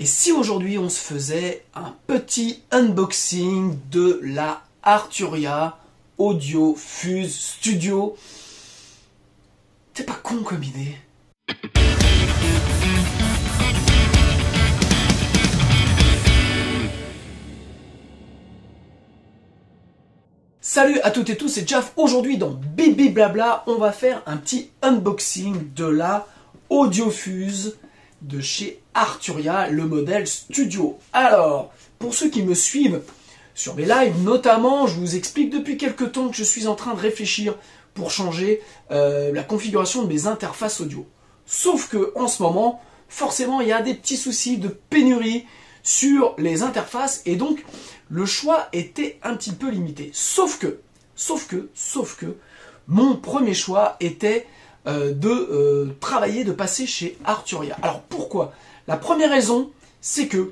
Et si aujourd'hui on se faisait un petit unboxing de la Arturia Audiofuse Studio? C'est pas con comme idée. Salut à toutes et tous, c'est Jaf. Aujourd'hui dans Bibi Blabla, on va faire un petit unboxing de la Audiofuse de chez Arturia, le modèle Studio. Alors, pour ceux qui me suivent sur mes lives, notamment, je vous explique depuis quelques temps que je suis en train de réfléchir pour changer la configuration de mes interfaces audio. Sauf que en ce moment, forcément, il y a des petits soucis de pénurie sur les interfaces et donc le choix était un petit peu limité. Sauf que, mon premier choix était de travailler, de passer chez Arturia. Alors pourquoi? La première raison, c'est que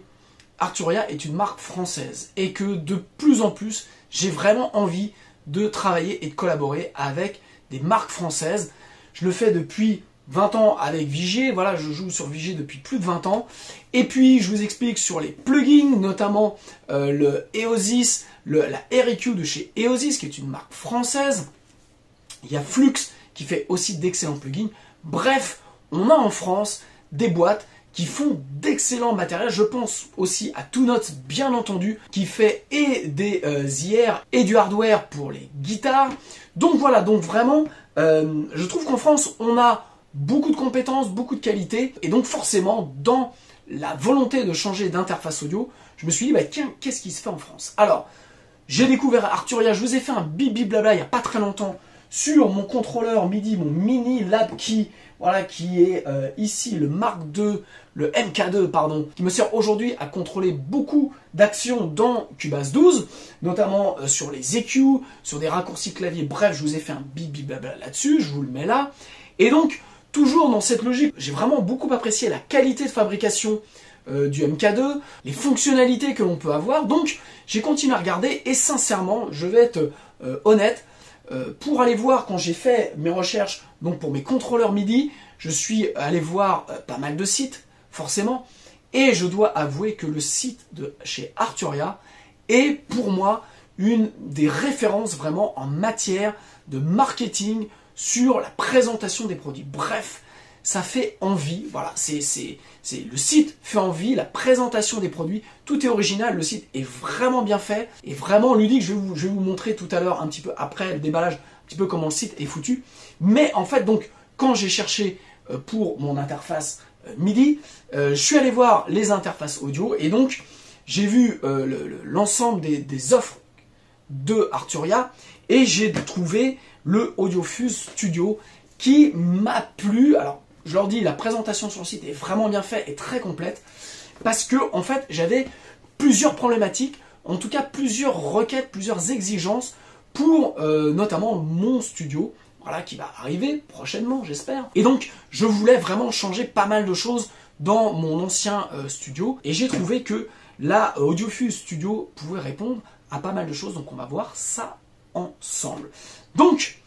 Arturia est une marque française et que de plus en plus, j'ai vraiment envie de travailler et de collaborer avec des marques françaises. Je le fais depuis 20 ans avec Vigier, voilà, je joue sur Vigier depuis plus de 20 ans. Et puis, je vous explique sur les plugins, notamment le Eosis, la REQ de chez Eosis, qui est une marque française. Il y a Flux, qui fait aussi d'excellents plugins. Bref, on a en France des boîtes qui font d'excellents matériels. Je pense aussi à Two Notes, bien entendu, qui fait et des IR et du hardware pour les guitares. Donc voilà, donc vraiment, je trouve qu'en France, on a beaucoup de compétences, beaucoup de qualité, et donc forcément, dans la volonté de changer d'interface audio, je me suis dit, bah, tiens, qu'est-ce qui se fait en France? Alors, j'ai découvert Arturia, je vous ai fait un bibi blabla il n'y a pas très longtemps sur mon contrôleur MIDI, mon mini Lab Key, voilà, qui est ici le Mark II, le MK2, pardon, qui me sert aujourd'hui à contrôler beaucoup d'actions dans Cubase 12, notamment sur les EQ, sur des raccourcis clavier, bref, je vous ai fait un bibi blabla là-dessus, je vous le mets là, et donc, toujours dans cette logique, j'ai vraiment beaucoup apprécié la qualité de fabrication du MK2, les fonctionnalités que l'on peut avoir. Donc, j'ai continué à regarder et sincèrement, je vais être honnête, pour aller voir quand j'ai fait mes recherches donc pour mes contrôleurs MIDI, je suis allé voir pas mal de sites, forcément, et je dois avouer que le site de chez Arturia est pour moi une des références vraiment en matière de marketing sur la présentation des produits. Bref, ça fait envie, voilà, le site fait envie, la présentation des produits, tout est original, le site est vraiment bien fait, et vraiment ludique. Je vais vous montrer tout à l'heure, un petit peu après le déballage, un petit peu comment le site est foutu. Mais en fait, donc, quand j'ai cherché pour mon interface MIDI, je suis allé voir les interfaces audio, et donc, j'ai vu l'ensemble des offres de Arturia, et j'ai trouvé le Audiofuse Studio qui m'a plu. Alors, je leur dis, la présentation sur le site est vraiment bien faite et très complète parce que, en fait, j'avais plusieurs problématiques, en tout cas plusieurs requêtes, plusieurs exigences pour notamment mon studio, voilà, qui va arriver prochainement, j'espère. Et donc, je voulais vraiment changer pas mal de choses dans mon ancien studio et j'ai trouvé que la Audiofuse Studio pouvait répondre à pas mal de choses, donc on va voir ça ensemble. Donc,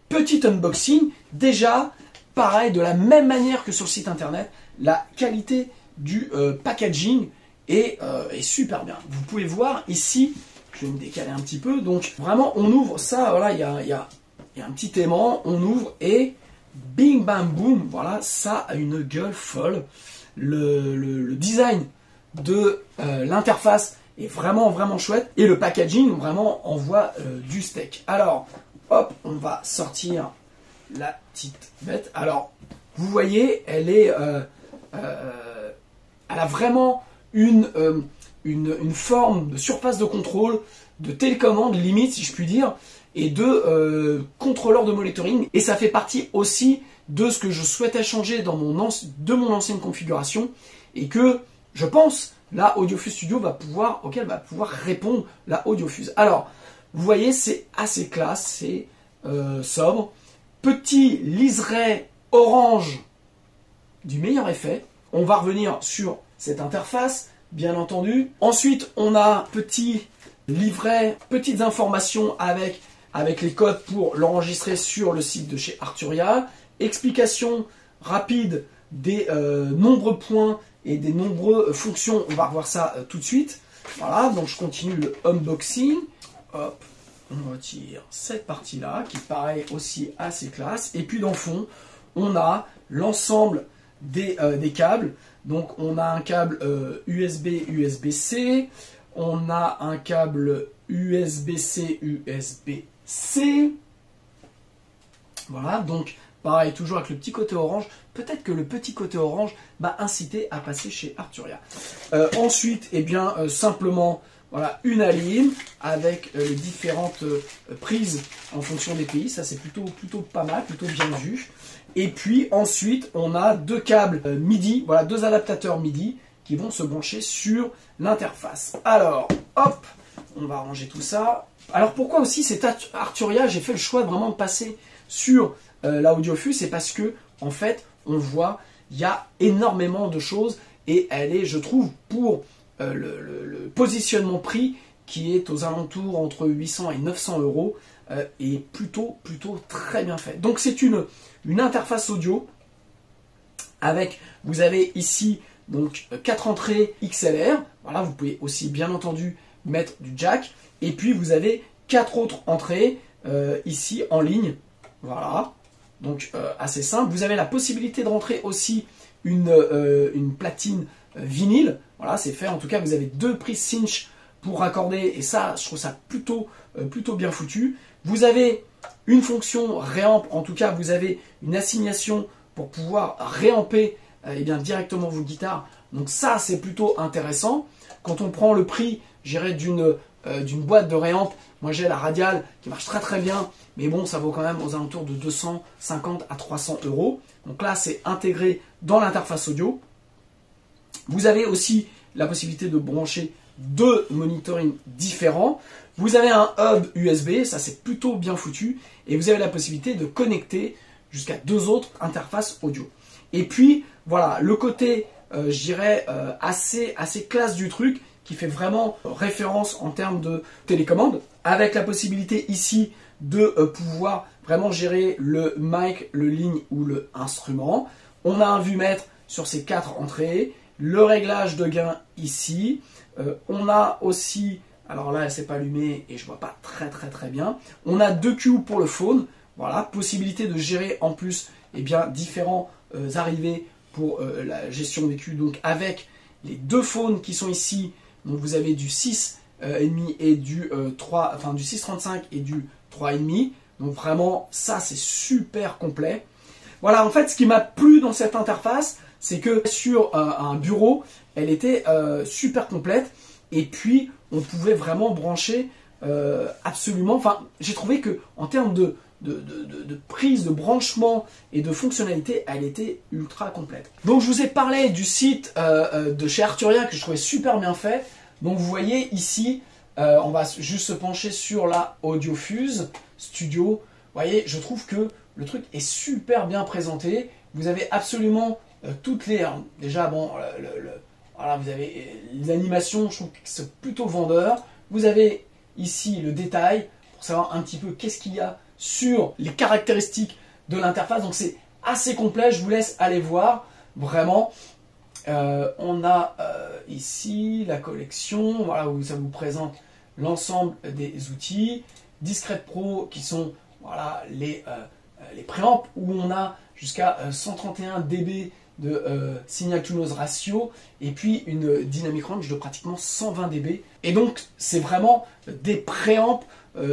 petit unboxing, déjà, pareil, de la même manière que sur le site internet, la qualité du packaging est super bien. Vous pouvez voir ici, je vais me décaler un petit peu, donc vraiment on ouvre ça, voilà, il y a un petit aimant, on ouvre et bing bam boum, voilà, ça a une gueule folle. Le design de l'interface est vraiment chouette et le packaging vraiment envoie du steak. Alors, hop, on va sortir la petite bête. Alors, vous voyez, elle a vraiment une forme de surface de contrôle, de télécommande limite, si je puis dire, et de contrôleur de monitoring. Et ça fait partie aussi de ce que je souhaitais changer dans mon ancienne configuration et que je pense la Audiofuse Studio auquel va pouvoir répondre la Audiofuse. Alors, vous voyez, c'est assez classe, c'est sobre. Petit liseré orange du meilleur effet. On va revenir sur cette interface, bien entendu. Ensuite, on a petit livret, petites informations avec les codes pour l'enregistrer sur le site de chez Arturia. Explication rapide des nombreux points et des nombreuses fonctions. On va revoir ça tout de suite. Voilà, donc je continue le unboxing. Hop, on retire cette partie-là qui paraît aussi assez classe. Et puis dans le fond, on a l'ensemble des câbles. Donc on a un câble USB, USB-C. On a un câble USB-C, USB-C. Voilà, donc pareil, toujours avec le petit côté orange. Peut-être que le petit côté orange m'a incité à passer chez Arturia. Ensuite, eh bien, simplement, voilà, une alim avec les différentes prises en fonction des pays. Ça, c'est plutôt pas mal, plutôt bien vu. Et puis ensuite, on a deux câbles MIDI, voilà, deux adaptateurs MIDI qui vont se brancher sur l'interface. Alors, hop, on va ranger tout ça. Alors pourquoi aussi c'est Arturia, j'ai fait le choix de vraiment passer sur l'AudioFuse, c'est parce que en fait, on voit, il y a énormément de choses et elle est, je trouve, pour le positionnement prix qui est aux alentours entre 800 et 900 euros, et plutôt très bien fait. Donc c'est une interface audio avec, vous avez ici donc 4 entrées XLR, voilà, vous pouvez aussi bien entendu mettre du jack, et puis vous avez 4 autres entrées ici en ligne, voilà, donc assez simple. Vous avez la possibilité de rentrer aussi une platine vinyle, voilà, c'est fait, en tout cas vous avez deux prises cinch pour raccorder, et ça je trouve ça plutôt bien foutu. Vous avez une fonction réamp, en tout cas vous avez une assignation pour pouvoir réamper eh bien, directement vos guitares. Donc ça c'est plutôt intéressant. Quand on prend le prix, j'irais d'une boîte de réamp, moi j'ai la Radial qui marche très bien, mais bon ça vaut quand même aux alentours de 250 à 300 euros. Donc là c'est intégré dans l'interface audio. Vous avez aussi la possibilité de brancher deux monitoring différents. Vous avez un hub USB, ça c'est plutôt bien foutu, et vous avez la possibilité de connecter jusqu'à deux autres interfaces audio. Et puis voilà, le côté, je dirais, assez classe du truc, qui fait vraiment référence en termes de télécommande, avec la possibilité ici de pouvoir vraiment gérer le mic, le ligne ou le instrument. On a un vumètre sur ces 4 entrées, le réglage de gain ici. On a aussi, alors là elle s'est pas allumée et je vois pas très bien. On a 2 Q pour le phone, voilà, possibilité de gérer en plus eh bien, différents arrivées pour la gestion des Q, donc avec les 2 phones qui sont ici. Donc vous avez du 6,5 et du 3, enfin du 6,35 et du 3,5. Donc vraiment ça c'est super complet. Voilà, en fait ce qui m'a plu dans cette interface, c'est que sur un bureau, elle était super complète, et puis on pouvait vraiment brancher absolument. Enfin, j'ai trouvé que en termes de prise, de branchement et de fonctionnalité, elle était ultra complète. Donc je vous ai parlé du site de chez Arturia que je trouvais super bien fait. Donc vous voyez ici, on va juste se pencher sur la AudioFuse Studio. Vous voyez, je trouve que le truc est super bien présenté. Vous avez absolument toutes les... Déjà, bon, voilà, vous avez les animations, je trouve que c'est plutôt vendeur. Vous avez ici le détail pour savoir un petit peu qu'est-ce qu'il y a sur les caractéristiques de l'interface. Donc c'est assez complet, je vous laisse aller voir. Vraiment, on a ici la collection, voilà, où ça vous présente l'ensemble des outils. Discret Pro qui sont voilà, les préamps, où on a jusqu'à 131 dB de signal to noise ratio, et puis une dynamic range de pratiquement 120 dB. Et donc c'est vraiment des préamps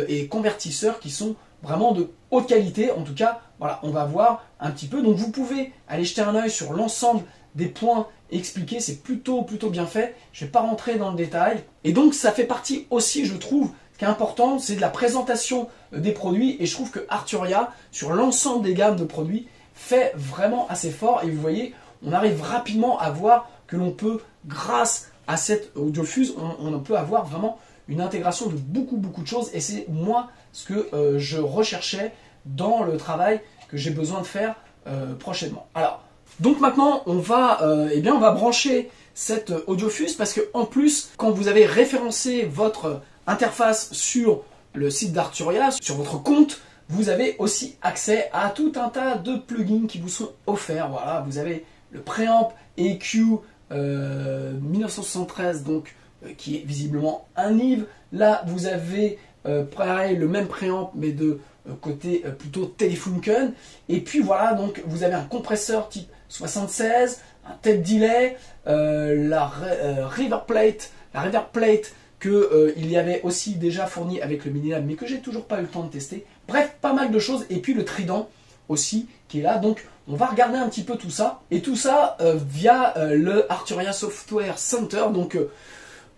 et convertisseurs qui sont vraiment de haute qualité. En tout cas, voilà, on va voir un petit peu. Donc vous pouvez aller jeter un œil sur l'ensemble des points expliqués, c'est plutôt bien fait. Je ne vais pas rentrer dans le détail. Et donc ça fait partie aussi, je trouve, ce qui est important, c'est de la présentation des produits. Et je trouve que Arturia, sur l'ensemble des gammes de produits, fait vraiment assez fort. Et vous voyez, on arrive rapidement à voir que l'on peut, grâce à cette AudioFuse, on peut avoir vraiment une intégration de beaucoup de choses. Et c'est moi ce que je recherchais dans le travail que j'ai besoin de faire prochainement. Alors, donc maintenant, on va brancher cette AudioFuse, parce que en plus, quand vous avez référencé votre interface sur le site d'Arturia, sur votre compte, vous avez aussi accès à tout un tas de plugins qui vous sont offerts. Voilà, vous avez le préamp EQ 1973, donc qui est visiblement un Neve. Là, vous avez pareil, le même préamp, mais de côté plutôt Telefunken. Et puis voilà, donc vous avez un compresseur type 76, un tape delay, la reverb plate que il y avait aussi déjà fourni avec le Minilab, mais que j'ai toujours pas eu le temps de tester. Bref, pas mal de choses. Et puis le Trident aussi qui est là. Donc on va regarder un petit peu tout ça. Et tout ça via le Arturia Software Center. Donc eux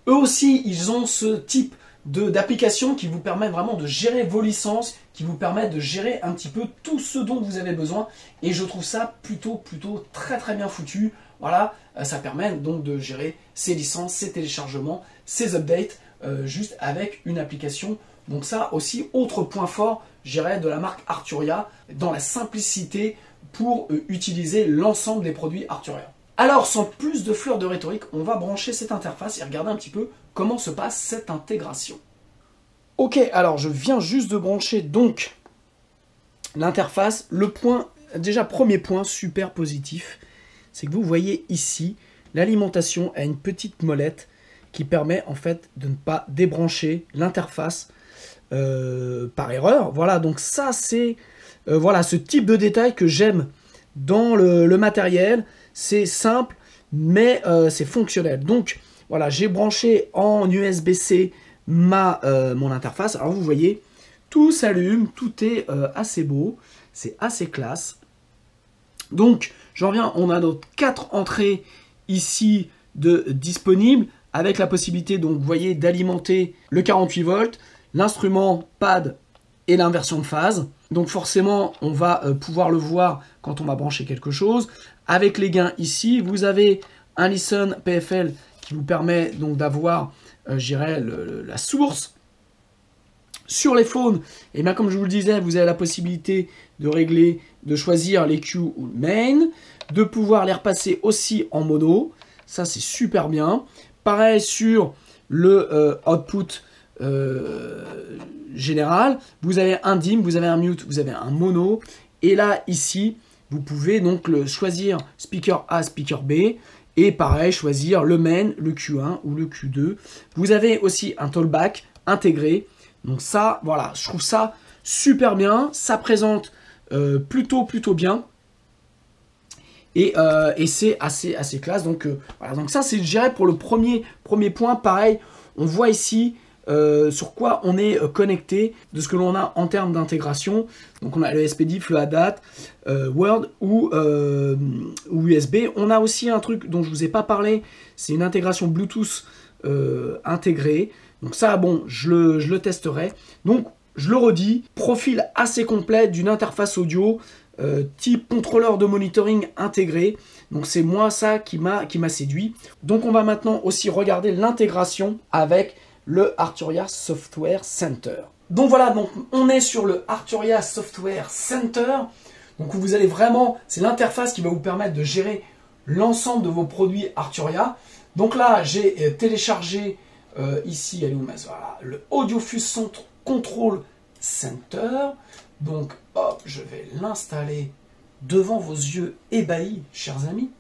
aussi, ils ont ce type d'application qui vous permet vraiment de gérer vos licences, qui vous permet de gérer un petit peu tout ce dont vous avez besoin. Et je trouve ça plutôt très bien foutu. Voilà, ça permet donc de gérer ses licences, ses téléchargements, ses updates, juste avec une application. Donc ça aussi, autre point fort, je dirais, de la marque Arturia, dans la simplicité pour utiliser l'ensemble des produits Arturia. Alors, sans plus de fleurs de rhétorique, on va brancher cette interface et regarder un petit peu comment se passe cette intégration. Ok, alors je viens juste de brancher donc l'interface. Le point, déjà premier point super positif, c'est que vous voyez ici, l'alimentation a une petite molette qui permet en fait de ne pas débrancher l'interface par erreur. Voilà, donc ça c'est voilà, ce type de détail que j'aime dans le matériel. C'est simple, mais c'est fonctionnel. Donc voilà, j'ai branché en USB-C mon interface. Alors vous voyez, tout s'allume, tout est assez beau, c'est assez classe. Donc j'en reviens, on a notre 4 entrées ici de disponibles, avec la possibilité, donc vous voyez, d'alimenter le 48 volts, l'instrument pad et l'inversion de phase. Donc forcément, on va pouvoir le voir quand on va brancher quelque chose. Avec les gains ici, vous avez un Listen PFL qui vous permet donc d'avoir, je dirais, la source. Sur les phones, et bien comme je vous le disais, vous avez la possibilité de régler, de choisir les Q ou le main, de pouvoir les repasser aussi en mono. Ça, c'est super bien. Pareil sur le output général, vous avez un dim, vous avez un mute, vous avez un mono. Et là, ici, vous pouvez donc choisir speaker A, speaker B. Et pareil, choisir le main, le Q1 ou le Q2. Vous avez aussi un talkback intégré. Donc ça, voilà, je trouve ça super bien. Ça présente plutôt bien. Et c'est assez classe. Donc voilà, donc ça c'est, je dirais, pour le premier point. Pareil, on voit ici sur quoi on est connecté, de ce que l'on a en termes d'intégration. Donc on a le SPDIF, le ADAT, Word ou USB. On a aussi un truc dont je ne vous ai pas parlé, c'est une intégration Bluetooth intégrée. Donc ça, bon, je le testerai. Donc je le redis, profil assez complet d'une interface audio type contrôleur de monitoring intégré. Donc c'est moi ça qui m'a séduit. Donc on va maintenant aussi regarder l'intégration avec le Arturia Software Center. Donc voilà, donc on est sur le Arturia Software Center. Donc vous allez vraiment, c'est l'interface qui va vous permettre de gérer l'ensemble de vos produits Arturia. Donc là, j'ai téléchargé ici, elle est où, voilà, le AudioFuse Control Center. Donc hop, je vais l'installer devant vos yeux ébahis, chers amis.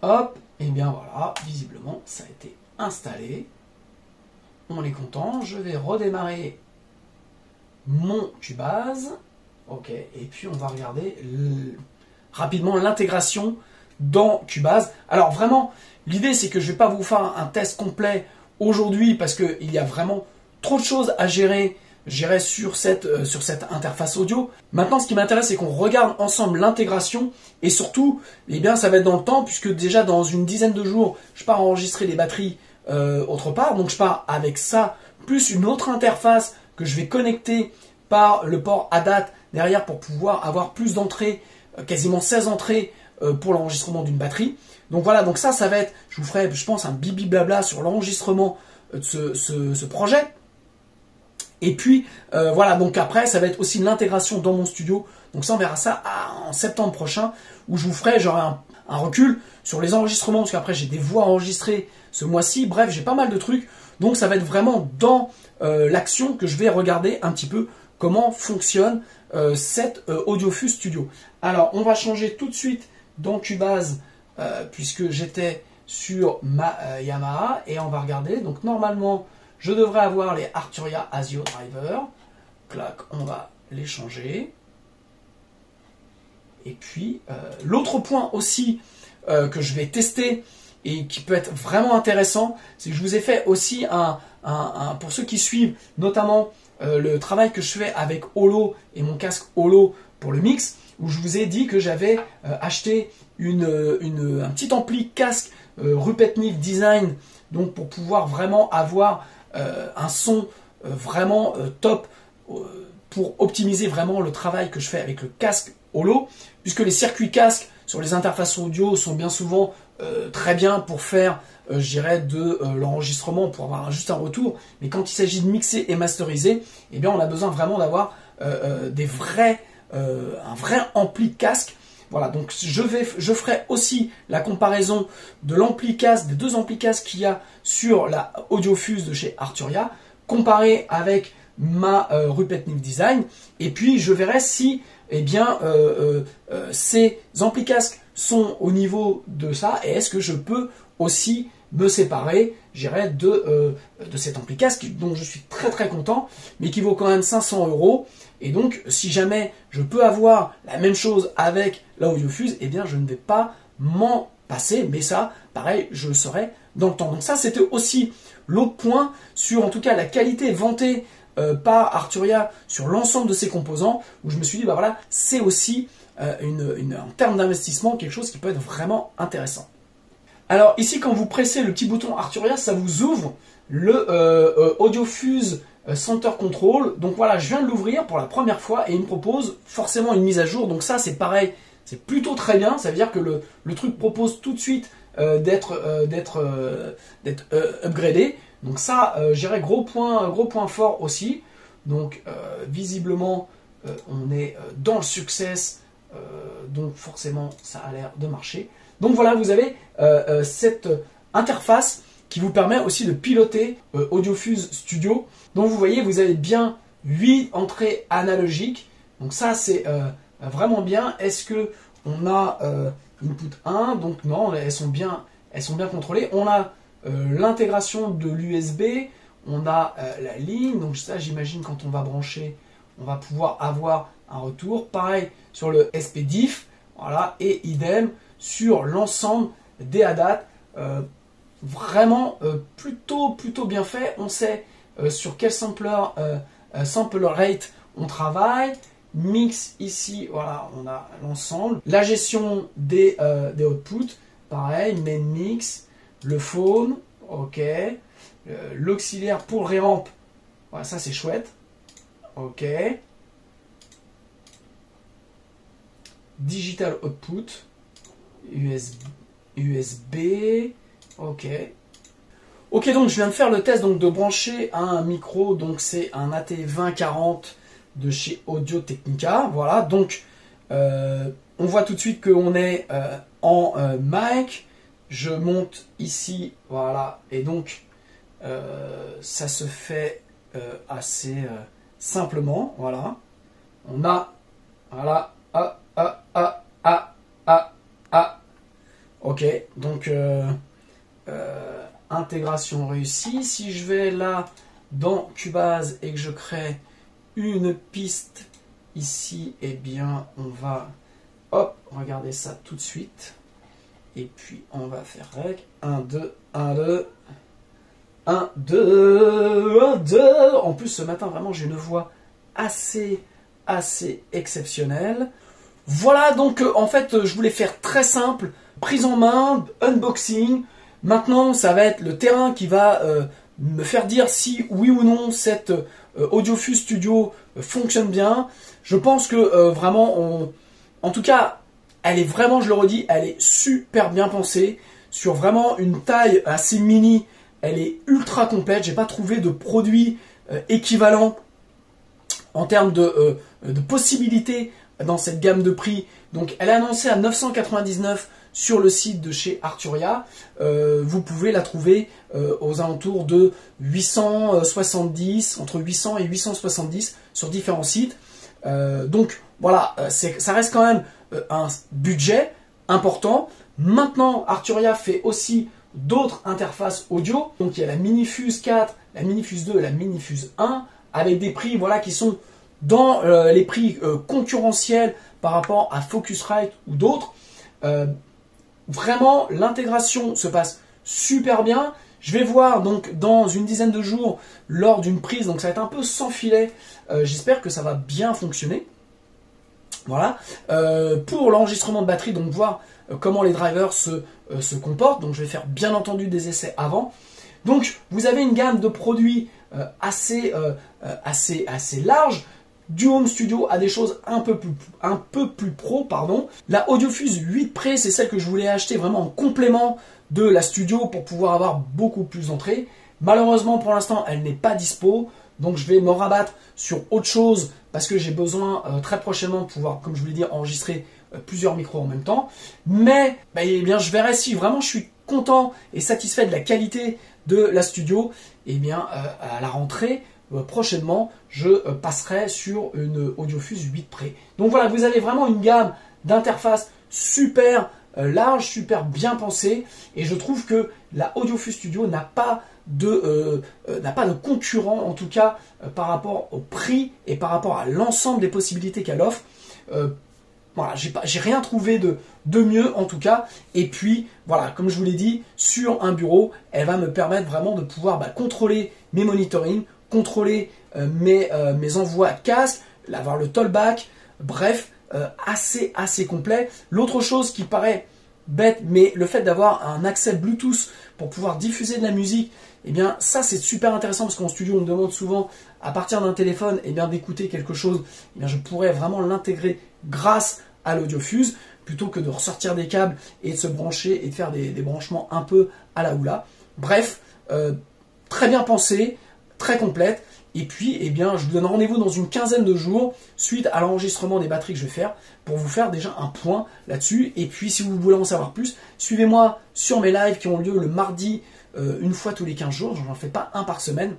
Hop, et bien voilà, visiblement ça a été installé. On est content, je vais redémarrer mon Cubase. Ok, et puis on va regarder rapidement l'intégration dans Cubase. Alors vraiment, l'idée c'est que je ne vais pas vous faire un test complet aujourd'hui parce qu'il y a vraiment trop de choses à gérer sur cette interface audio. Maintenant, ce qui m'intéresse, c'est qu'on regarde ensemble l'intégration et surtout, eh bien, ça va être dans le temps puisque déjà dans une dizaine de jours, je pars enregistrer les batteries autre part. Donc, je pars avec ça plus une autre interface que je vais connecter par le port ADAT derrière pour pouvoir avoir plus d'entrées, quasiment 16 entrées pour l'enregistrement d'une batterie. Donc voilà, donc ça va être, je vous ferai, je pense, un bibi blabla sur l'enregistrement de ce projet. Et puis, voilà, donc après, ça va être aussi l'intégration dans mon studio. Donc ça, on verra ça en septembre prochain, où je vous ferai, j'aurai un recul sur les enregistrements, parce qu'après, j'ai des voix enregistrées ce mois-ci. Bref, j'ai pas mal de trucs. Donc ça va être vraiment dans l'action que je vais regarder un petit peu comment fonctionne cette AudioFuse Studio. Alors, on va changer tout de suite dans Cubase, puisque j'étais sur ma Yamaha, et on va regarder. Donc, normalement, je devrais avoir les Arturia ASIO Driver. Clac, on va les changer. Et puis, l'autre point aussi que je vais tester et qui peut être vraiment intéressant, c'est que je vous ai fait aussi pour ceux qui suivent, notamment le travail que je fais avec Holo et mon casque Holo pour le mix, où je vous ai dit que j'avais acheté un petit ampli casque Rupetnik Design, donc pour pouvoir vraiment avoir un son vraiment top pour optimiser vraiment le travail que je fais avec le casque Holo, puisque les circuits casques sur les interfaces audio sont bien souvent très bien pour faire, je dirais, de l'enregistrement, pour avoir juste un retour, mais quand il s'agit de mixer et masteriser, eh bien on a besoin vraiment d'avoir un vrai ampli casque. Voilà, donc je ferai aussi la comparaison de l'ampli casque, des deux amplis casques qu'il y a sur la Audiofuse de chez Arturia, comparé avec ma Rupetnik Design, et puis je verrai si ces amplis casques sont au niveau de ça, et est-ce que je peux aussi me séparer, je dirais, de cet ampli casque dont je suis très très content, mais qui vaut quand même 500 €. Et donc, si jamais je peux avoir la même chose avec la Audiofuse, eh bien, je ne vais pas m'en passer, mais ça, pareil, je le saurai dans le temps. Donc ça, c'était aussi l'autre point sur, en tout cas, la qualité vantée par Arturia sur l'ensemble de ses composants, où je me suis dit, bah voilà, c'est aussi en termes d'investissement, quelque chose qui peut être vraiment intéressant. Alors ici, quand vous pressez le petit bouton Arturia, ça vous ouvre le Audiofuse Center Control. Donc voilà, je viens de l'ouvrir pour la première fois et il me propose forcément une mise à jour. Donc ça, c'est pareil, c'est plutôt très bien. Ça veut dire que le truc propose tout de suite d'être upgradé. Donc ça, je dirais gros point fort aussi. Donc visiblement, on est dans le success. Donc forcément, ça a l'air de marcher. Donc voilà, vous avez cette interface qui vous permet aussi de piloter Audiofuse Studio. Donc vous voyez, vous avez bien 8 entrées analogiques. Donc ça, c'est vraiment bien. Est-ce que on a input 1? Donc non, elles sont bien contrôlées. On a l'intégration de l'USB. On a la ligne. Donc ça, j'imagine, quand on va brancher, on va pouvoir avoir un retour. Pareil sur le SPDIF. Voilà, et idem sur l'ensemble des ADAT. Vraiment plutôt bien fait. On sait sur quel sample rate on travaille. Mix ici, voilà, on a l'ensemble. La gestion des outputs, pareil, main mix, le phone, ok. L'auxiliaire pour le reamp, voilà, ça c'est chouette, ok. Digital output, USB, ok. Ok, donc je viens de faire le test donc, de brancher un micro, donc c'est un AT2040 de chez Audio-Technica. Voilà, donc on voit tout de suite qu'on est en mic. Je monte ici, voilà, et donc ça se fait assez simplement. Voilà, on a, voilà, ok, donc intégration réussie. Si je vais là dans Cubase et que je crée une piste ici, eh bien on va regarder ça tout de suite, et puis on va faire rec 1 2 1 2 1 2 1 2. En plus ce matin vraiment j'ai une voix assez exceptionnelle. Voilà, donc en fait je voulais faire très simple, prise en main, unboxing. Maintenant ça va être le terrain qui va me faire dire si oui ou non cette Audiofuse Studio fonctionne bien. Je pense que vraiment, en tout cas, elle est vraiment, je le redis, elle est super bien pensée. Sur vraiment une taille assez mini, elle est ultra complète. J'ai pas trouvé de produit équivalent en termes de possibilités dans cette gamme de prix. Donc elle est annoncée à 999 sur le site de chez Arturia. Vous pouvez la trouver aux alentours de 870, entre 800 et 870 sur différents sites. Donc voilà, ça reste quand même un budget important. Maintenant, Arturia fait aussi d'autres interfaces audio. Donc il y a la Minifuse 4, la Minifuse 2 et la Minifuse 1 avec des prix voilà, qui sont dans les prix concurrentiels par rapport à Focusrite ou d'autres. Vraiment, l'intégration se passe super bien. Je vais voir donc dans une dizaine de jours lors d'une prise, donc ça va être un peu sans filet. J'espère que ça va bien fonctionner. Voilà. Pour l'enregistrement de batterie, donc voir comment les drivers se comportent. Donc je vais faire bien entendu des essais avant. Donc vous avez une gamme de produits assez large. Du home studio à des choses un peu plus pro, pardon. La Audiofuse 8 Pre, c'est celle que je voulais acheter vraiment en complément de la studio pour pouvoir avoir beaucoup plus d'entrées. Malheureusement, pour l'instant, elle n'est pas dispo. Donc je vais me rabattre sur autre chose parce que j'ai besoin très prochainement de pouvoir, comme je vous l'ai dit, enregistrer plusieurs micros en même temps. Mais eh bien, je verrai si vraiment je suis content et satisfait de la qualité de la studio. Et bien, à la rentrée, prochainement, je passerai sur une Audiofuse 8 Pre. Donc voilà, vous avez vraiment une gamme d'interfaces super large, super bien pensée. Et je trouve que la Audiofuse Studio n'a pas de concurrent, en tout cas par rapport au prix et par rapport à l'ensemble des possibilités qu'elle offre. Voilà, j'ai rien trouvé de mieux en tout cas. Et puis voilà, comme je vous l'ai dit, sur un bureau, elle va me permettre vraiment de pouvoir contrôler mes monitorings, contrôler mes envois casque, avoir le tollback, bref, assez complet. L'autre chose qui paraît bête, mais le fait d'avoir un accès Bluetooth pour pouvoir diffuser de la musique, eh bien ça c'est super intéressant parce qu'en studio on me demande souvent à partir d'un téléphone d'écouter quelque chose. Eh bien je pourrais vraiment l'intégrer grâce à l'Audiofuse plutôt que de ressortir des câbles et de se brancher et de faire des branchements un peu à la houla. Bref, très bien pensé, très complète. Et puis, eh bien, je vous donne rendez-vous dans une quinzaine de jours suite à l'enregistrement des batteries que je vais faire pour vous faire déjà un point là-dessus. Et puis, si vous voulez en savoir plus, suivez-moi sur mes lives qui ont lieu le mardi une fois tous les 15 jours. Je n'en fais pas un par semaine.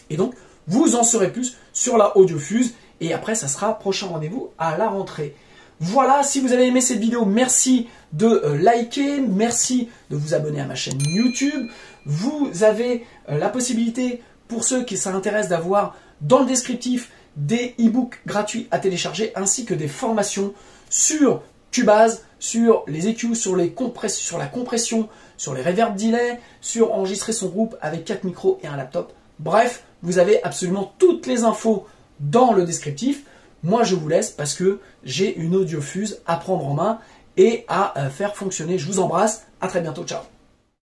Et donc, vous en saurez plus sur la Audiofuse. Et après, ça sera prochain rendez-vous à la rentrée. Voilà, si vous avez aimé cette vidéo, merci de liker, merci de vous abonner à ma chaîne YouTube. Vous avez la possibilité, pour ceux qui s'intéressent, d'avoir dans le descriptif des e-books gratuits à télécharger ainsi que des formations sur Cubase, sur les EQ, sur la compression, sur les reverb delay, sur enregistrer son groupe avec 4 micros et un laptop. Bref, vous avez absolument toutes les infos dans le descriptif. Moi, je vous laisse parce que j'ai une Audiofuse à prendre en main et à faire fonctionner. Je vous embrasse. À très bientôt. Ciao.